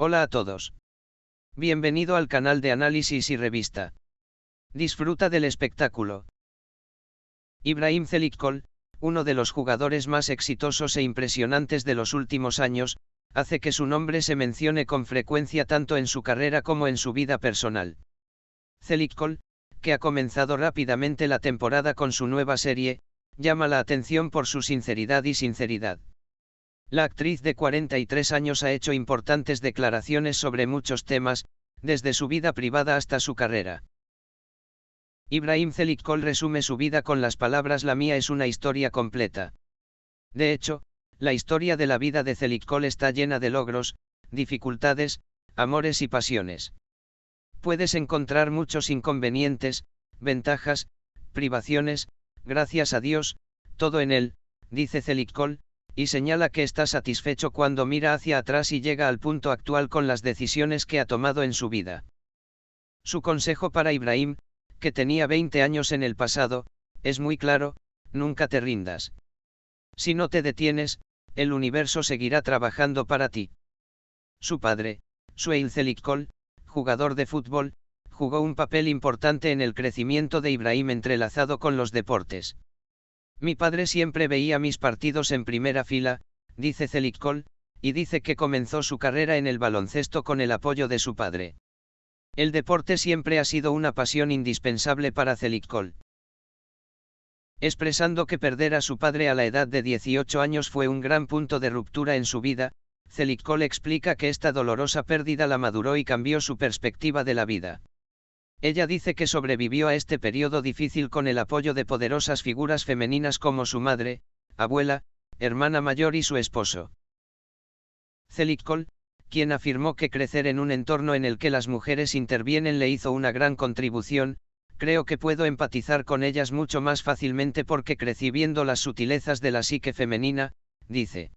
Hola a todos. Bienvenido al canal de análisis y revista. Disfruta del espectáculo. Ibrahim Çelikol, uno de los jugadores más exitosos e impresionantes de los últimos años, hace que su nombre se mencione con frecuencia tanto en su carrera como en su vida personal. Çelikol, que ha comenzado rápidamente la temporada con su nueva serie, llama la atención por su sinceridad y sinceridad. La actriz de 43 años ha hecho importantes declaraciones sobre muchos temas, desde su vida privada hasta su carrera. Ibrahim Çelikol resume su vida con las palabras: la mía es una historia completa. De hecho, la historia de la vida de Çelikol está llena de logros, dificultades, amores y pasiones. Puedes encontrar muchos inconvenientes, ventajas, privaciones, gracias a Dios, todo en él, dice Çelikol, y señala que está satisfecho cuando mira hacia atrás y llega al punto actual con las decisiones que ha tomado en su vida. Su consejo para Ibrahim, que tenía 20 años en el pasado, es muy claro: nunca te rindas. Si no te detienes, el universo seguirá trabajando para ti. Su padre, Suheil Çelikol, jugador de fútbol, jugó un papel importante en el crecimiento de Ibrahim entrelazado con los deportes. Mi padre siempre veía mis partidos en primera fila, dice Çelikol, y dice que comenzó su carrera en el baloncesto con el apoyo de su padre. El deporte siempre ha sido una pasión indispensable para Çelikol. Expresando que perder a su padre a la edad de 18 años fue un gran punto de ruptura en su vida, Çelikol explica que esta dolorosa pérdida la maduró y cambió su perspectiva de la vida. Ella dice que sobrevivió a este periodo difícil con el apoyo de poderosas figuras femeninas como su madre, abuela, hermana mayor y su esposo. Çelikol, quien afirmó que crecer en un entorno en el que las mujeres intervienen le hizo una gran contribución: creo que puedo empatizar con ellas mucho más fácilmente porque crecí viendo las sutilezas de la psique femenina, dice.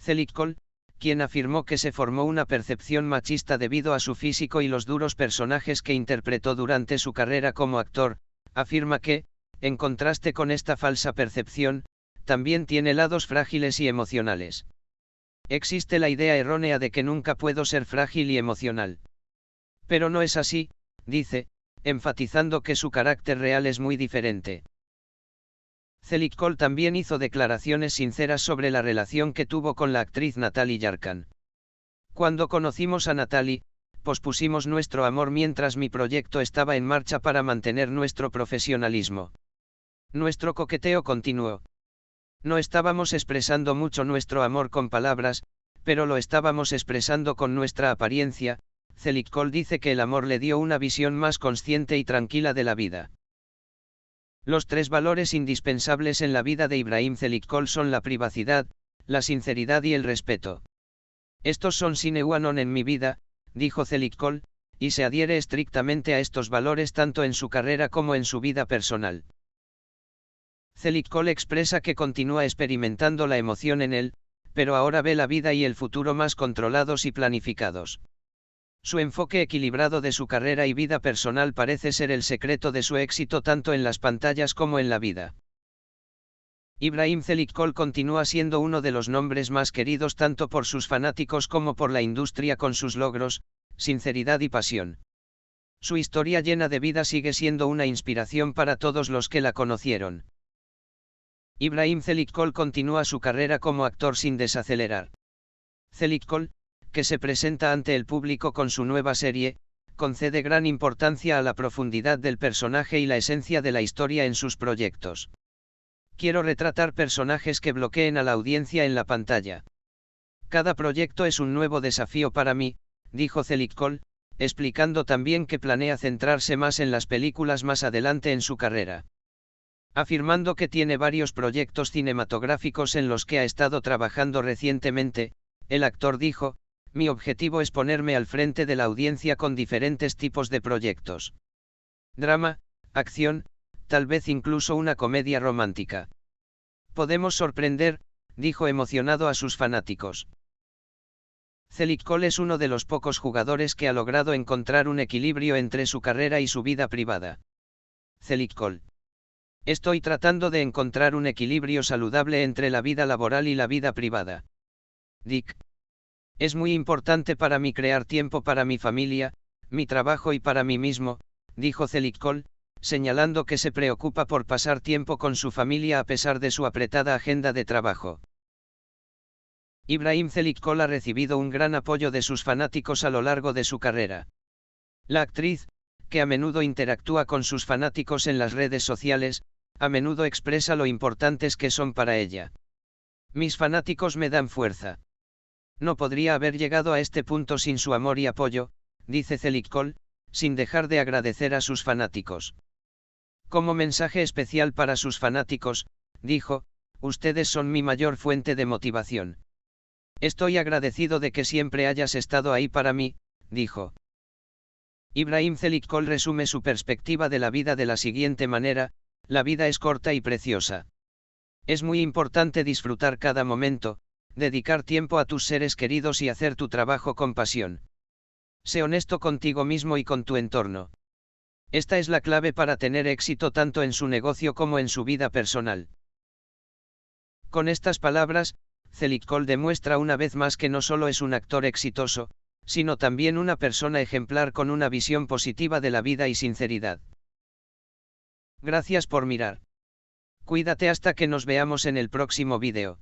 Çelikol, quien afirmó que se formó una percepción machista debido a su físico y los duros personajes que interpretó durante su carrera como actor, afirma que, en contraste con esta falsa percepción, también tiene lados frágiles y emocionales. Existe la idea errónea de que nunca puedo ser frágil y emocional. Pero no es así, dice, enfatizando que su carácter real es muy diferente. Çelikol también hizo declaraciones sinceras sobre la relación que tuvo con la actriz Natalie Yarkan. Cuando conocimos a Natalie, pospusimos nuestro amor mientras mi proyecto estaba en marcha para mantener nuestro profesionalismo. Nuestro coqueteo continuó. No estábamos expresando mucho nuestro amor con palabras, pero lo estábamos expresando con nuestra apariencia. Çelikol dice que el amor le dio una visión más consciente y tranquila de la vida. Los tres valores indispensables en la vida de Ibrahim Çelikol son la privacidad, la sinceridad y el respeto. Estos son sine qua non en mi vida, dijo Çelikol, y se adhiere estrictamente a estos valores tanto en su carrera como en su vida personal. Çelikol expresa que continúa experimentando la emoción en él, pero ahora ve la vida y el futuro más controlados y planificados. Su enfoque equilibrado de su carrera y vida personal parece ser el secreto de su éxito tanto en las pantallas como en la vida. Ibrahim Çelikol continúa siendo uno de los nombres más queridos tanto por sus fanáticos como por la industria con sus logros, sinceridad y pasión. Su historia llena de vida sigue siendo una inspiración para todos los que la conocieron. Ibrahim Çelikol continúa su carrera como actor sin desacelerar. Çelikol, que se presenta ante el público con su nueva serie, concede gran importancia a la profundidad del personaje y la esencia de la historia en sus proyectos. Quiero retratar personajes que bloqueen a la audiencia en la pantalla. Cada proyecto es un nuevo desafío para mí, dijo Çelikol, explicando también que planea centrarse más en las películas más adelante en su carrera. Afirmando que tiene varios proyectos cinematográficos en los que ha estado trabajando recientemente, el actor dijo: mi objetivo es ponerme al frente de la audiencia con diferentes tipos de proyectos. Drama, acción, tal vez incluso una comedia romántica. Podemos sorprender, dijo emocionado a sus fanáticos. Çelikol es uno de los pocos jugadores que ha logrado encontrar un equilibrio entre su carrera y su vida privada. Çelikol. Estoy tratando de encontrar un equilibrio saludable entre la vida laboral y la vida privada. Dick. Es muy importante para mí crear tiempo para mi familia, mi trabajo y para mí mismo, dijo Zelikoğlu, señalando que se preocupa por pasar tiempo con su familia a pesar de su apretada agenda de trabajo. İbrahim Zelikoğlu ha recibido un gran apoyo de sus fanáticos a lo largo de su carrera. La actriz, que a menudo interactúa con sus fanáticos en las redes sociales, a menudo expresa lo importantes que son para ella. Mis fanáticos me dan fuerza. No podría haber llegado a este punto sin su amor y apoyo, dice Zelikoğlu, sin dejar de agradecer a sus fanáticos. Como mensaje especial para sus fanáticos, dijo, ustedes son mi mayor fuente de motivación. Estoy agradecido de que siempre hayas estado ahí para mí, dijo. İbrahim Zelikoğlu resume su perspectiva de la vida de la siguiente manera: la vida es corta y preciosa. Es muy importante disfrutar cada momento, dedicar tiempo a tus seres queridos y hacer tu trabajo con pasión. Sé honesto contigo mismo y con tu entorno. Esta es la clave para tener éxito tanto en su negocio como en su vida personal. Con estas palabras, Zelikoğlu demuestra una vez más que no solo es un actor exitoso, sino también una persona ejemplar con una visión positiva de la vida y sinceridad. Gracias por mirar. Cuídate hasta que nos veamos en el próximo vídeo.